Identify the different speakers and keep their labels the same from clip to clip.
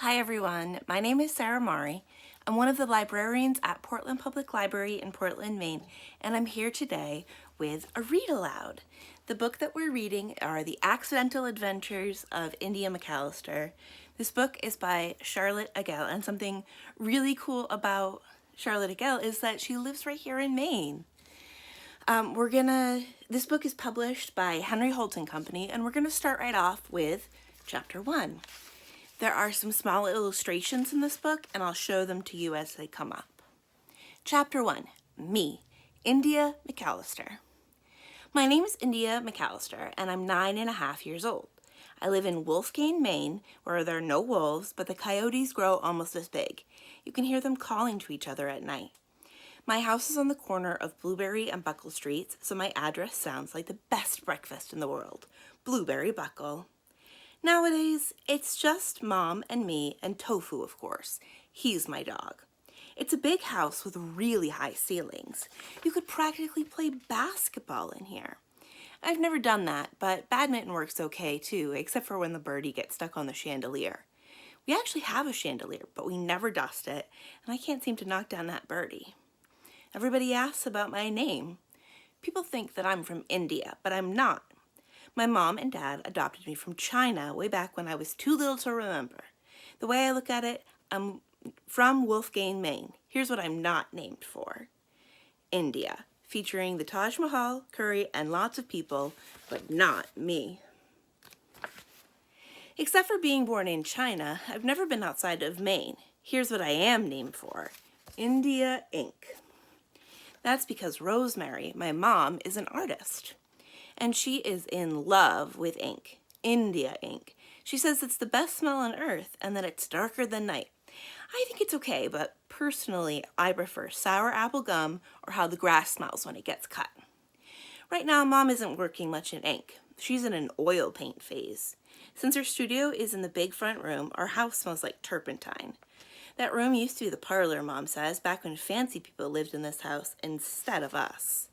Speaker 1: Hi everyone, my name is Sarah Mari. I'm one of the librarians at Portland Public Library in Portland, Maine, and I'm here today with a read aloud. The book that we're reading are The Accidental Adventures of India McAllister. This book is by Charlotte Agell, and something really cool about Charlotte Agell is that she lives right here in Maine. This book is published by Henry Holt and Co, and we're gonna start right off with chapter 1. There are some small illustrations in this book, and I'll show them to you as they come up. Chapter 1, Me, India McAllister. My name is India McAllister, and I'm 9.5 years old. I live in Wolfgang, Maine, where there are no wolves, but the coyotes grow almost as big. You can hear them calling to each other at night. My house is on the corner of Blueberry and Buckle Streets, so my address sounds like the best breakfast in the world, Blueberry Buckle. Nowadays, it's just Mom and me and Tofu, of course. He's my dog. It's a big house with really high ceilings. You could practically play basketball in here. I've never done that, but badminton works okay too, except for when the birdie gets stuck on the chandelier. We actually have a chandelier, but we never dust it, and I can't seem to knock down that birdie. Everybody asks about my name. People think that I'm from India, but I'm not. My mom and dad adopted me from China way back when I was too little to remember. The way I look at it, I'm from Wolfgang, Maine. Here's what I'm not named for. India, featuring the Taj Mahal, curry, and lots of people, but not me. Except for being born in China, I've never been outside of Maine. Here's what I am named for. India Ink. That's because Rosemary, my mom, is an artist. And she is in love with ink, India ink. She says it's the best smell on earth and that it's darker than night. I think it's okay, but personally, I prefer sour apple gum or how the grass smells when it gets cut. Right now, Mom isn't working much in ink. She's in an oil paint phase. Since her studio is in the big front room, our house smells like turpentine. That room used to be the parlor, Mom says, back when fancy people lived in this house instead of us.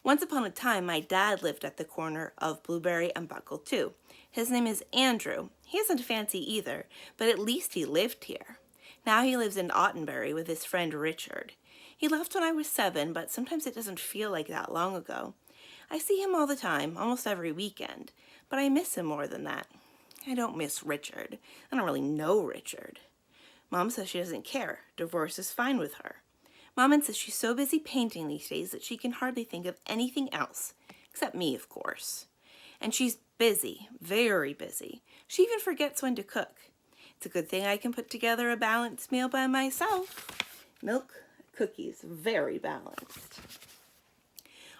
Speaker 1: Once upon a time, my dad lived at the corner of Blueberry and Buckle too. His name is Andrew. He isn't fancy either, but at least he lived here. Now he lives in Ottenbury with his friend Richard. He left when I was 7, but sometimes it doesn't feel like that long ago. I see him all the time, almost every weekend, but I miss him more than that. I don't miss Richard. I don't really know Richard. Mom says she doesn't care. Divorce is fine with her. Mom says she's so busy painting these days that she can hardly think of anything else, except me, of course. And she's busy, very busy. She even forgets when to cook. It's a good thing I can put together a balanced meal by myself. Milk, cookies, very balanced.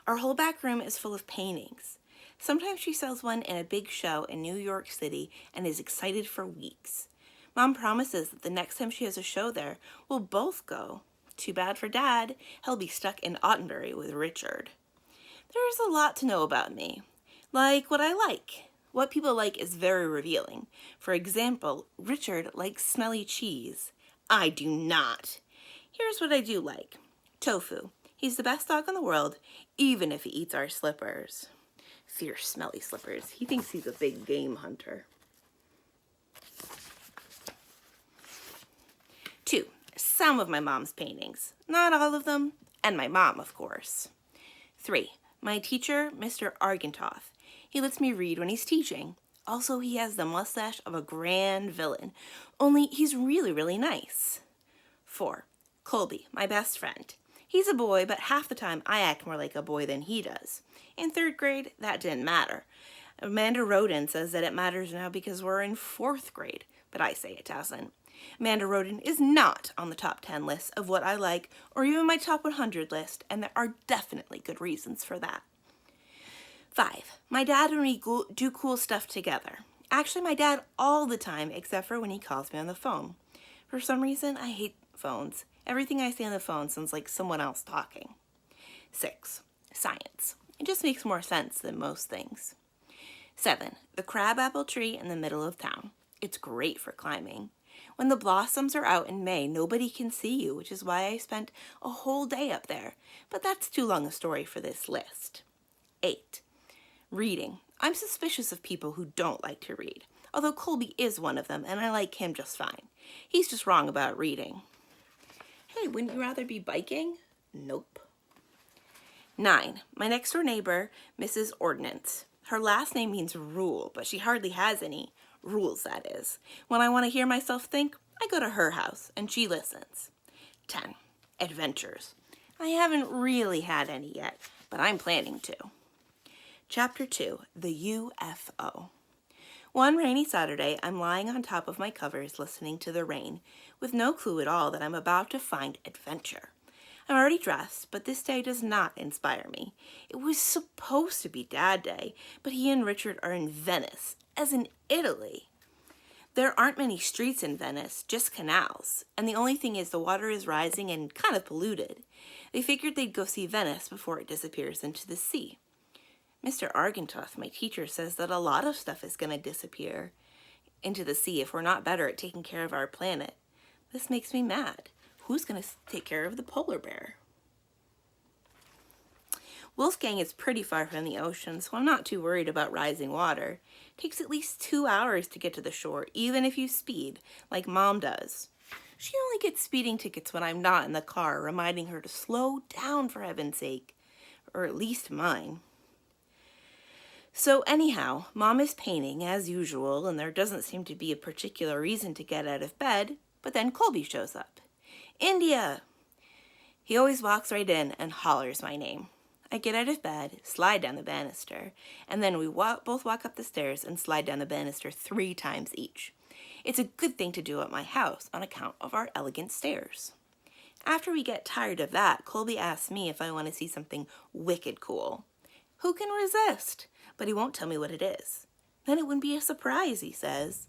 Speaker 1: Our whole back room is full of paintings. Sometimes she sells one in a big show in New York City and is excited for weeks. Mom promises that the next time she has a show there, we'll both go. Too bad for Dad. He'll be stuck in Ottenbury with Richard. There's a lot to know about me. Like what I like. What people like is very revealing. For example, Richard likes smelly cheese. I do not. Here's what I do like. Tofu. He's the best dog in the world, even if he eats our slippers. Fierce, smelly slippers. He thinks he's a big game hunter. 2. Some of my mom's paintings. Not all of them, and my mom, of course. 3. My teacher, Mr. Argentoff. He lets me read when he's teaching. Also, he has the mustache of a grand villain, only he's really, really nice. 4. Colby, my best friend. He's a boy, but half the time I act more like a boy than he does. In 3rd grade, that didn't matter. Amanda Roden says that it matters now because we're in 4th grade, but I say it doesn't. Amanda Roden is not on the top 10 list of what I like, or even my top 100 list, and there are definitely good reasons for that. 5. My dad and me do cool stuff together. Actually, my dad all the time, except for when he calls me on the phone. For some reason, I hate phones. Everything I say on the phone sounds like someone else talking. 6. Science. It just makes more sense than most things. 7. The crabapple tree in the middle of town. It's great for climbing. When the blossoms are out in May, nobody can see you, which is why I spent a whole day up there. But that's too long a story for this list. 8. Reading. I'm suspicious of people who don't like to read. although Colby is one of them, and I like him just fine. He's just wrong about reading. Hey, wouldn't you rather be biking? Nope. 9. My next door neighbor, Mrs. Ordnance. Her last name means rule, but she hardly has any rules, that is. When I want to hear myself think, I go to her house, and she listens. 10. Adventures. I haven't really had any yet, but I'm planning to. Chapter 2, the UFO. One rainy Saturday, I'm lying on top of my covers listening to the rain, with no clue at all that I'm about to find adventure. I'm already dressed, but this day does not inspire me. It was supposed to be Dad Day, but he and Richard are in Venice, as in Italy. There aren't many streets in Venice, just canals, and the only thing is the water is rising and kind of polluted. They figured they'd go see Venice before it disappears into the sea. Mr. Argentoth, my teacher, says that a lot of stuff is going to disappear into the sea if we're not better at taking care of our planet. This makes me mad. Who's going to take care of the polar bear? Wolfgang is pretty far from the ocean, so I'm not too worried about rising water. It takes at least 2 hours to get to the shore, even if you speed, like Mom does. She only gets speeding tickets when I'm not in the car, reminding her to slow down for heaven's sake, or at least mine. So anyhow, Mom is painting as usual, and there doesn't seem to be a particular reason to get out of bed, but then Colby shows up. India! He always walks right in and hollers my name. I get out of bed, slide down the banister, and then we both walk up the stairs and slide down the banister 3 times each. It's a good thing to do at my house on account of our elegant stairs. After we get tired of that, Colby asks me if I want to see something wicked cool. Who can resist? But he won't tell me what it is. Then it wouldn't be a surprise, he says.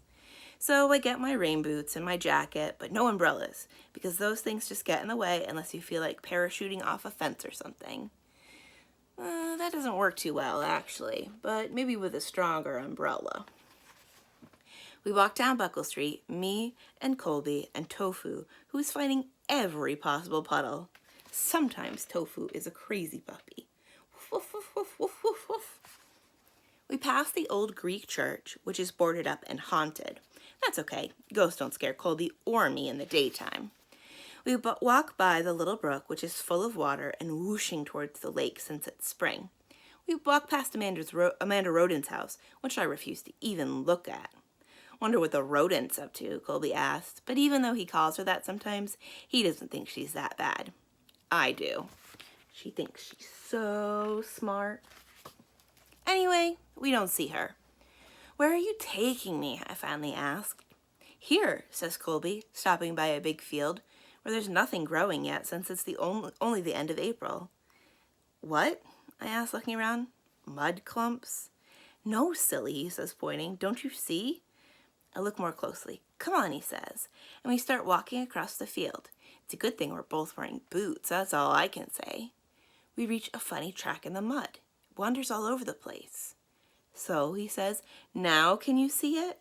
Speaker 1: So I get my rain boots and my jacket, but no umbrellas, because those things just get in the way unless you feel like parachuting off a fence or something. That doesn't work too well, actually, but maybe with a stronger umbrella. We walk down Buckle Street, me and Colby and Tofu, who is finding every possible puddle. Sometimes Tofu is a crazy puppy. Woof, woof, woof, woof, woof, woof. We pass the old Greek church, which is boarded up and haunted. That's okay. Ghosts don't scare Colby or me in the daytime. We walk by the little brook, which is full of water and whooshing towards the lake since it's spring. We walk past Amanda Rodent's house, which I refuse to even look at. Wonder what the rodent's up to, Colby asks, but even though he calls her that sometimes, he doesn't think she's that bad. I do. She thinks she's so smart. Anyway, we don't see her. Where are you taking me? I finally asked. Here, says Colby, stopping by a big field where there's nothing growing yet since it's only the end of April. What? I asked, looking around. Mud clumps? No, silly, he says, pointing. Don't you see? I look more closely. Come on, he says, and we start walking across the field. It's a good thing we're both wearing boots, that's all I can say. We reach a funny track in the mud. It wanders all over the place. So, he says, now can you see it?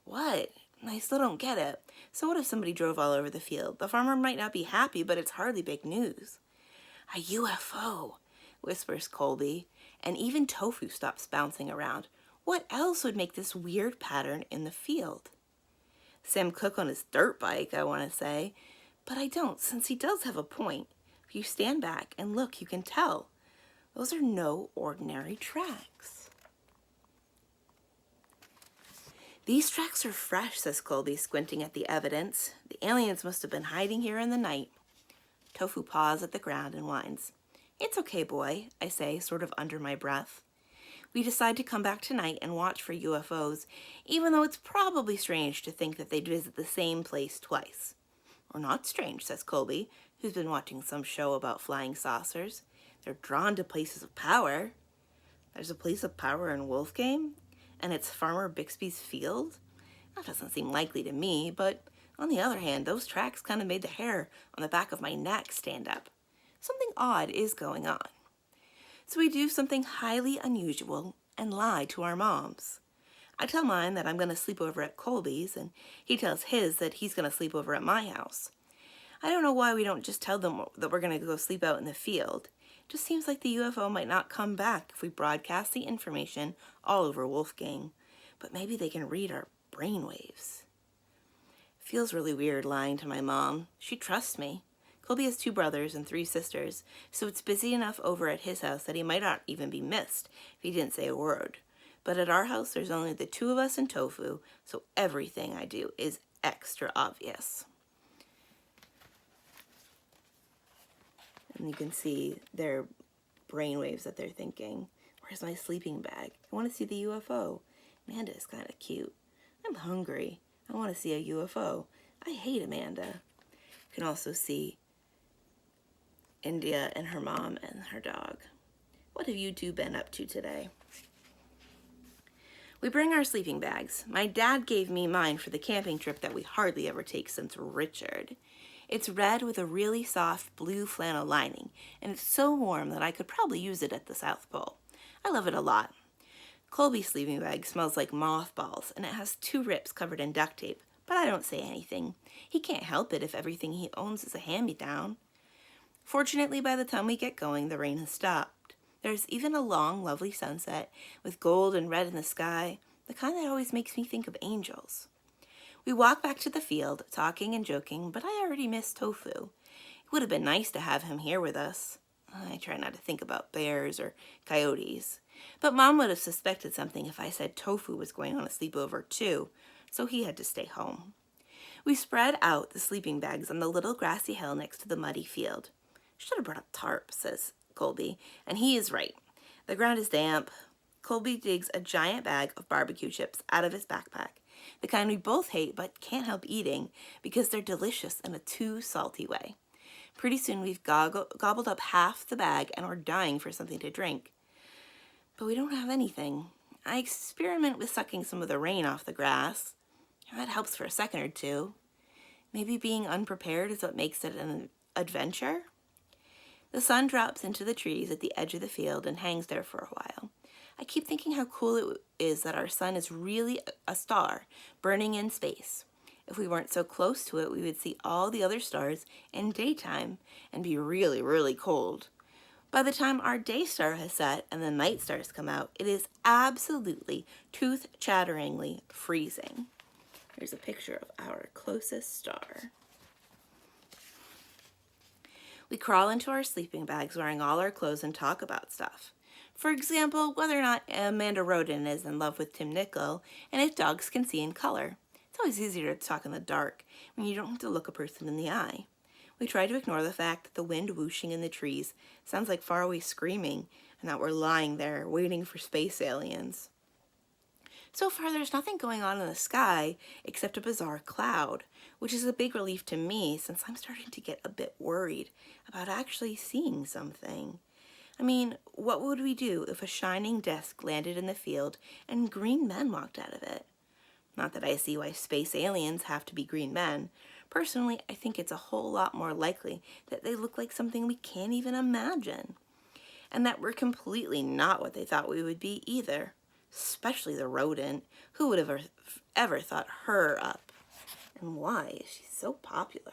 Speaker 1: What? I still don't get it. So what if somebody drove all over the field? The farmer might not be happy, but it's hardly big news. A UFO, whispers Colby, and even Tofu stops bouncing around. What else would make this weird pattern in the field? Sam Cooke on his dirt bike, I want to say, but I don't, since he does have a point. If you stand back and look, you can tell. Those are no ordinary tracks. These tracks are fresh, says Colby, squinting at the evidence. The aliens must have been hiding here in the night. Tofu paws at the ground and whines. It's okay, boy, I say, sort of under my breath. We decide to come back tonight and watch for UFOs, even though it's probably strange to think that they'd visit the same place twice. Or not strange, says Colby, who's been watching some show about flying saucers. They're drawn to places of power. There's a place of power in Wolfgang, and it's Farmer Bixby's field? That doesn't seem likely to me, but on the other hand, those tracks kind of made the hair on the back of my neck stand up. Something odd is going on. So we do something highly unusual and lie to our moms. I tell mine that I'm going to sleep over at Colby's, and he tells his that he's going to sleep over at my house. I don't know why we don't just tell them that we're going to go sleep out in the field. It just seems like the UFO might not come back if we broadcast the information all over Wolfgang. but maybe they can read our brainwaves. It feels really weird lying to my mom. She trusts me. Colby has 2 brothers and 3 sisters, so it's busy enough over at his house that he might not even be missed if he didn't say a word. But at our house, there's only the 2 of us and Tofu, so everything I do is extra obvious. And you can see their brainwaves that they're thinking. Where's my sleeping bag? I want to see the UFO. Amanda is kind of cute. I'm hungry. I want to see a UFO. I hate Amanda. You can also see India and her mom and her dog. What have you 2 been up to today? We bring our sleeping bags. My dad gave me mine for the camping trip that we hardly ever take since Richard. It's red with a really soft blue flannel lining, and it's so warm that I could probably use it at the South Pole. I love it a lot. Colby's sleeping bag smells like mothballs, and it has 2 rips covered in duct tape, but I don't say anything. He can't help it if everything he owns is a hand-me-down. Fortunately, by the time we get going, the rain has stopped. There's even a long, lovely sunset with gold and red in the sky, the kind that always makes me think of angels. We walk back to the field, talking and joking, but I already miss Tofu. It would have been nice to have him here with us. I try not to think about bears or coyotes, but Mom would have suspected something if I said Tofu was going on a sleepover too, so he had to stay home. We spread out the sleeping bags on the little grassy hill next to the muddy field. Should have brought a tarp, says Colby, and he is right. The ground is damp. Colby digs a giant bag of barbecue chips out of his backpack, the kind we both hate but can't help eating because they're delicious in a too salty way. Pretty soon we've gobbled up half the bag and we're dying for something to drink. But we don't have anything. I experiment with sucking some of the rain off the grass. That helps for a second or 2. Maybe being unprepared is what makes it an adventure? The sun drops into the trees at the edge of the field and hangs there for a while. I keep thinking how cool it is that our sun is really a star burning in space. If we weren't so close to it, we would see all the other stars in daytime and be really, really cold. By the time our day star has set and the night stars come out, it is absolutely tooth-chatteringly freezing. Here's a picture of our closest star. We crawl into our sleeping bags wearing all our clothes and talk about stuff. For example, whether or not Amanda Roden is in love with Tim Nicol and if dogs can see in color. It's always easier to talk in the dark when you don't have to look a person in the eye. We try to ignore the fact that the wind whooshing in the trees sounds like faraway screaming and that we're lying there waiting for space aliens. So far, there's nothing going on in the sky except a bizarre cloud, which is a big relief to me since I'm starting to get a bit worried about actually seeing something. I mean, what would we do if a shining disk landed in the field and green men walked out of it? Not that I see why space aliens have to be green men. Personally, I think it's a whole lot more likely that they look like something we can't even imagine. And that we're completely not what they thought we would be either. Especially the rodent. Who would have ever thought her up? And why is she so popular?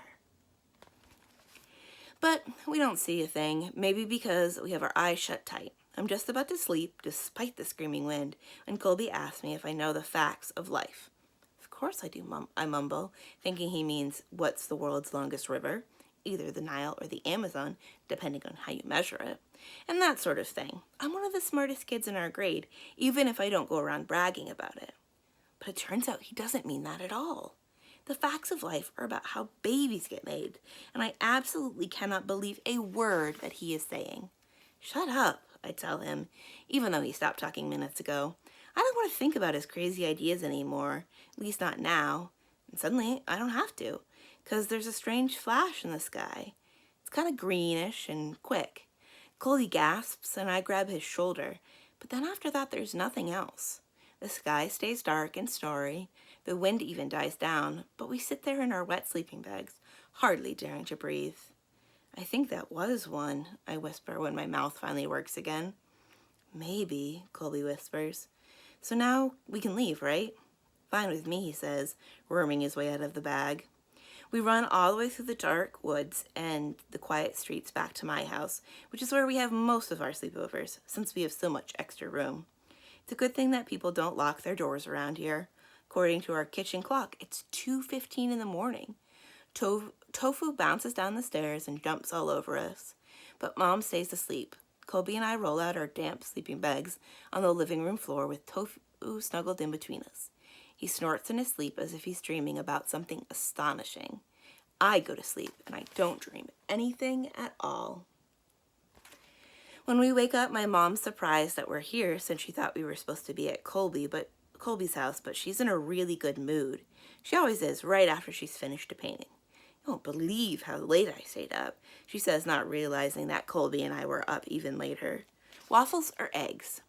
Speaker 1: But we don't see a thing, maybe because we have our eyes shut tight. I'm just about to sleep, despite the screaming wind, when Colby asks me if I know the facts of life. Of course I do, I mumble, thinking he means what's the world's longest river, either the Nile or the Amazon, depending on how you measure it, and that sort of thing. I'm one of the smartest kids in our grade, even if I don't go around bragging about it. But it turns out he doesn't mean that at all. The facts of life are about how babies get made, and I absolutely cannot believe a word that he is saying. Shut up, I tell him, even though he stopped talking minutes ago. I don't want to think about his crazy ideas anymore, at least not now. And suddenly, I don't have to, because there's a strange flash in the sky. It's kind of greenish and quick. Colby gasps, and I grab his shoulder, but then after that, there's nothing else. The sky stays dark and starry. The wind even dies down, but we sit there in our wet sleeping bags, hardly daring to breathe. I think that was one, I whisper when my mouth finally works again. Maybe, Colby whispers. So now we can leave, right? Fine with me, he says, worming his way out of the bag. We run all the way through the dark woods and the quiet streets back to my house, which is where we have most of our sleepovers, since we have so much extra room. It's a good thing that people don't lock their doors around here. According to our kitchen clock, it's 2:15 in the morning. Tofu bounces down the stairs and jumps all over us. But Mom stays asleep. Colby and I roll out our damp sleeping bags on the living room floor with Tofu snuggled in between us. He snorts in his sleep as if he's dreaming about something astonishing. I go to sleep and I don't dream anything at all. When we wake up, my mom's surprised that we're here since she thought we were supposed to be at Colby's house, but she's in a really good mood. She always is right after she's finished a painting. You won't believe how late I stayed up, she says, not realizing that Colby and I were up even later. Waffles or eggs?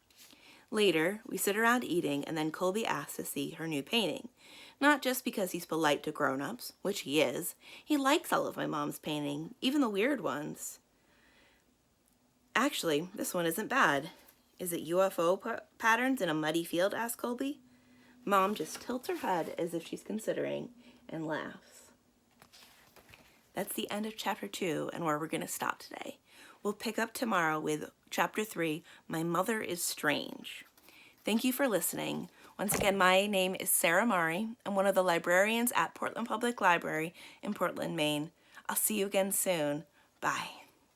Speaker 1: Later, we sit around eating, and then Colby asks to see her new painting. Not just because he's polite to grown-ups, which he is. He likes all of my mom's painting, even the weird ones. Actually, this one isn't bad. Is it UFO patterns in a muddy field? Asks Colby. Mom just tilts her head as if she's considering and laughs. That's the end of chapter 2 and where we're going to stop today. We'll pick up tomorrow with chapter 3, My Mother is Strange. Thank you for listening. Once again, my name is Sarah Mari. I'm one of the librarians at Portland Public Library in Portland, Maine. I'll see you again soon. Bye.